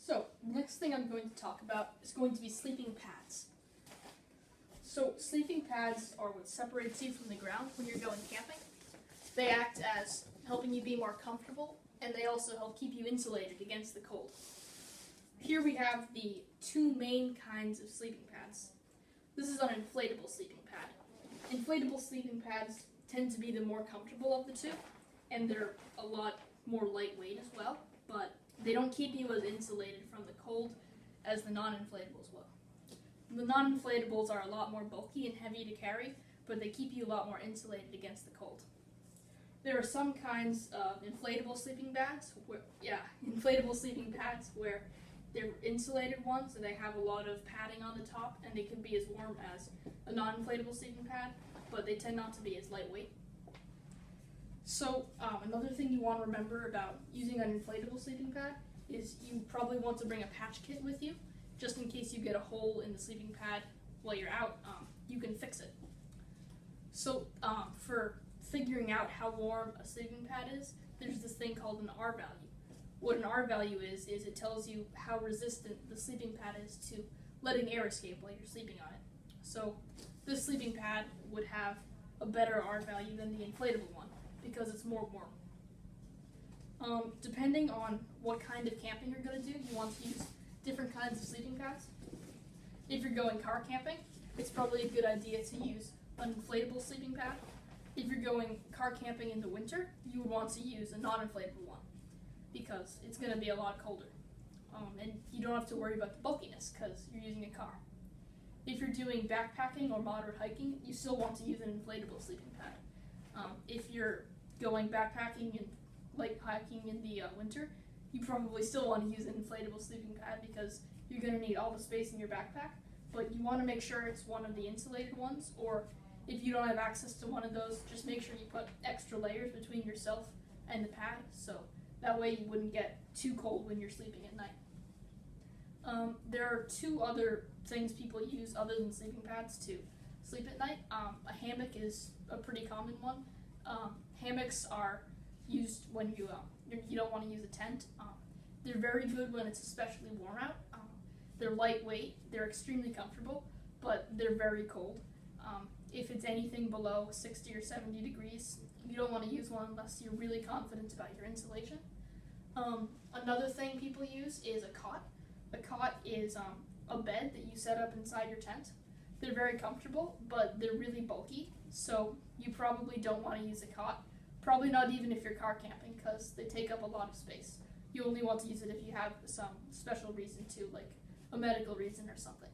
So, the next thing I'm going to talk about is going to be sleeping pads. So, sleeping pads are what separates you from the ground when you're going camping. They act as helping you be more comfortable, and they also help keep you insulated against the cold. Here we have the two main kinds of sleeping pads. This is an inflatable sleeping pad. Inflatable sleeping pads tend to be the more comfortable of the two, and they're a lot more lightweight as well, but they don't keep you as insulated from the cold as the non-inflatables will. The non-inflatables are a lot more bulky and heavy to carry, but they keep you a lot more insulated against the cold. There are some kinds of inflatable sleeping pads where they're insulated ones and they have a lot of padding on the top and they can be as warm as a non-inflatable sleeping pad, but they tend not to be as lightweight. So another thing you want to remember about using an inflatable sleeping pad is you probably want to bring a patch kit with you, just in case you get a hole in the sleeping pad while you're out, you can fix it. So for figuring out how warm a sleeping pad is, there's this thing called an R value. What an R value is it tells you how resistant the sleeping pad is to letting air escape while you're sleeping on it. So this sleeping pad would have a better R value than the inflatable one because it's more warm. Depending on what kind of camping you're going to do, you want to use different kinds of sleeping pads. If you're going car camping, it's probably a good idea to use an inflatable sleeping pad. If you're going car camping in the winter, you would want to use a non-inflatable one because it's going to be a lot colder. And you don't have to worry about the bulkiness because you're using a car. If you're doing backpacking or moderate hiking, you still want to use an inflatable sleeping pad. If you're going backpacking and light hiking in the winter, you probably still want to use an inflatable sleeping pad because you're going to need all the space in your backpack, but you want to make sure it's one of the insulated ones, or if you don't have access to one of those, just make sure you put extra layers between yourself and the pad, so that way you wouldn't get too cold when you're sleeping at night. There are two other things people use other than sleeping pads to sleep at night. A hammock is a pretty common one. Hammocks are used when you don't want to use a tent. They're very good when it's especially warm out. They're lightweight, they're extremely comfortable, but they're very cold. If it's anything below 60 or 70 degrees, you don't want to use one unless you're really confident about your insulation. Another thing people use is a cot. A cot is a bed that you set up inside your tent. They're very comfortable, but they're really bulky, so you probably don't want to use a cot. Probably not even if you're car camping, because they take up a lot of space. You only want to use it if you have some special reason to, like a medical reason or something.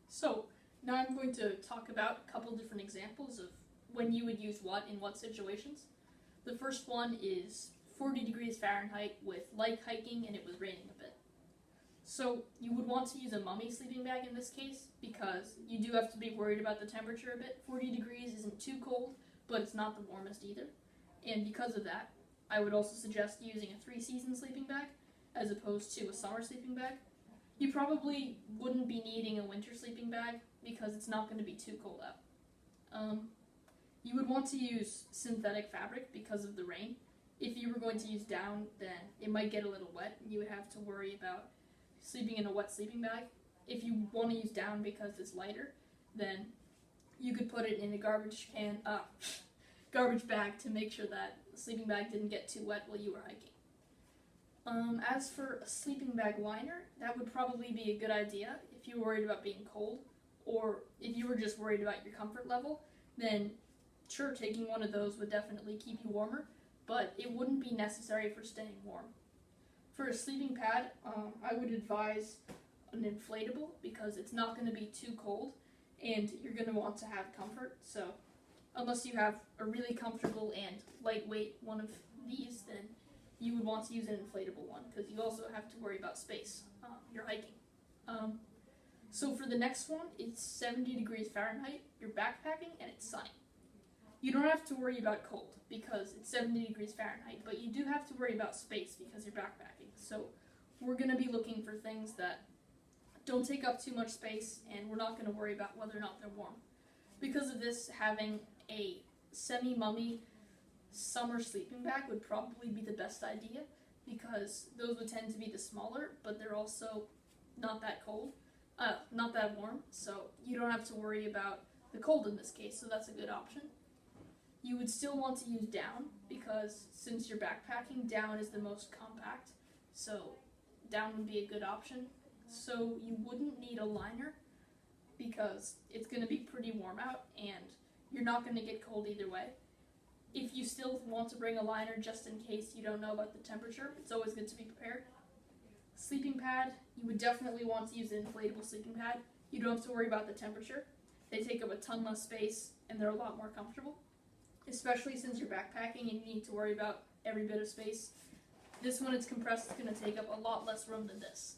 So, now I'm going to talk about a couple different examples of when you would use what in what situations. The first one is 40 degrees Fahrenheit with light hiking and it was raining a bit. So you would want to use a mummy sleeping bag in this case because you do have to be worried about the temperature a bit. 40 degrees isn't too cold, but it's not the warmest either. And because of that, I would also suggest using a 3-season sleeping bag as opposed to a summer sleeping bag. You probably wouldn't be needing a winter sleeping bag because it's not going to be too cold out. You would want to use synthetic fabric because of the rain. If you were going to use down, then it might get a little wet and you would have to worry about sleeping in a wet sleeping bag. If you want to use down because it's lighter, then you could put it in a garbage bag to make sure that the sleeping bag didn't get too wet while you were hiking. As for a sleeping bag liner, that would probably be a good idea if you were worried about being cold, or if you were just worried about your comfort level, then sure, taking one of those would definitely keep you warmer, but it wouldn't be necessary for staying warm. For a sleeping pad, I would advise an inflatable because it's not going to be too cold and you're going to want to have comfort, so unless you have a really comfortable and lightweight one of these, then you would want to use an inflatable one because you also have to worry about space. You're hiking. So for the next one, it's 70 degrees Fahrenheit, you're backpacking, and it's sunny. You don't have to worry about cold because it's 70 degrees Fahrenheit, but you do have to worry about space because you're backpacking. So we're going to be looking for things that don't take up too much space, and we're not going to worry about whether or not they're warm. Because of this, having a semi-mummy summer sleeping bag would probably be the best idea because those would tend to be the smaller, but they're also not that cold, not that warm, so you don't have to worry about the cold in this case, so that's a good option. You would still want to use down because since you're backpacking, down is the most compact, so down would be a good option. So you wouldn't need a liner because it's going to be pretty warm out and you're not going to get cold either way. If you still want to bring a liner just in case you don't know about the temperature, it's always good to be prepared. Sleeping pad, you would definitely want to use an inflatable sleeping pad. You don't have to worry about the temperature. They take up a ton less space and they're a lot more comfortable, especially since you're backpacking and you need to worry about every bit of space. This one, it's compressed, it's going to take up a lot less room than this.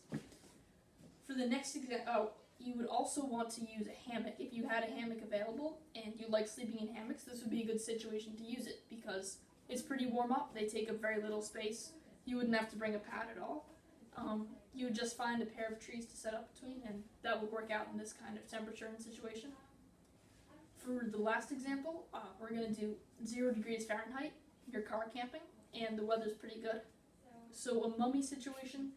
For the next example, you would also want to use a hammock. If you had a hammock available and you like sleeping in hammocks, this would be a good situation to use it because it's pretty warm up. They take up very little space. You wouldn't have to bring a pad at all. You would just find a pair of trees to set up between, and that would work out in this kind of temperature and situation. For the last example, we're going to do 0 degrees Fahrenheit. You're car camping, and the weather's pretty good. So a mummy situation,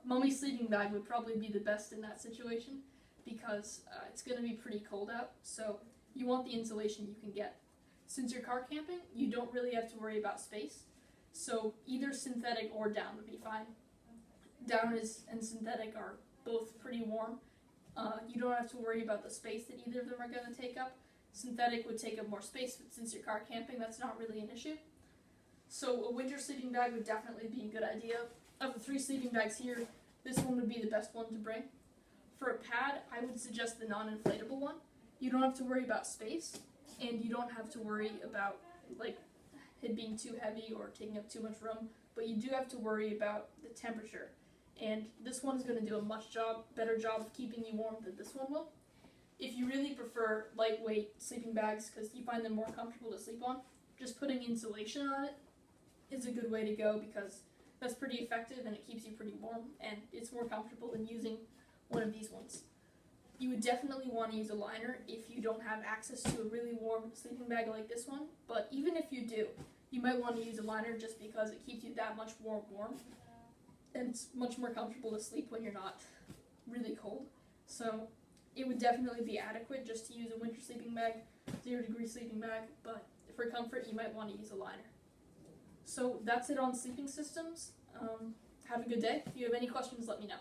mummy sleeping bag would probably be the best in that situation because it's going to be pretty cold out, so you want the insulation you can get. Since you're car camping, you don't really have to worry about space, so either synthetic or down would be fine. Down and synthetic are both pretty warm. You don't have to worry about the space that either of them are going to take up. Synthetic would take up more space, but since you're car camping, that's not really an issue. So a winter sleeping bag would definitely be a good idea. Of the 3 sleeping bags here, this one would be the best one to bring. For a pad, I would suggest the non-inflatable one. You don't have to worry about space, and you don't have to worry about it being too heavy or taking up too much room, but you do have to worry about the temperature. And this one is going to do a much better job of keeping you warm than this one will. If you really prefer lightweight sleeping bags because you find them more comfortable to sleep on, just putting insulation on it is a good way to go because that's pretty effective and it keeps you pretty warm and it's more comfortable than using one of these ones. You would definitely want to use a liner if you don't have access to a really warm sleeping bag like this one, but even if you do, you might want to use a liner just because it keeps you that much warm and it's much more comfortable to sleep when you're not really cold. So it would definitely be adequate just to use a winter sleeping bag, 0 degree sleeping bag, but for comfort you might want to use a liner. So that's it on sleeping systems. Have a good day. If you have any questions, let me know.